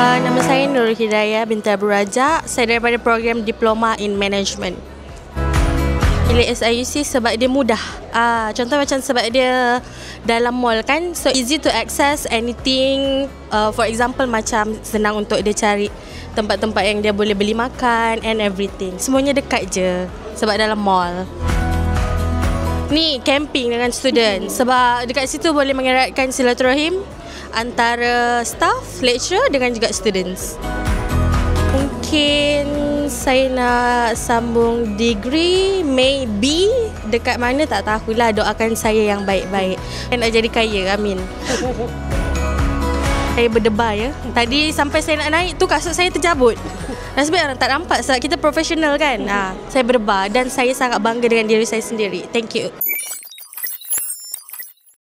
Nama saya Nurul Hidayah binti Abu Raja. Saya daripada program Diploma in Management. Pilih SIUC sebab dia mudah. Contoh macam sebab dia dalam mall kan, so easy to access anything. For example macam senang untuk dia cari tempat-tempat yang dia boleh beli makan and everything. Semuanya dekat je sebab dalam mall. Ni camping dengan student sebab dekat situ boleh mengeratkan silaturahim antara staff, lecturer dengan juga students. Mungkin saya nak sambung degree, maybe dekat mana tak tahulah, doakan saya yang baik-baik. Saya nak jadi kaya, amin. Saya berdebar ya. Tadi sampai saya nak naik tu kasut saya terjabut. Nasib baik orang tak nampak sebab kita profesional kan. Saya berdebar dan saya sangat bangga dengan diri saya sendiri. Thank you.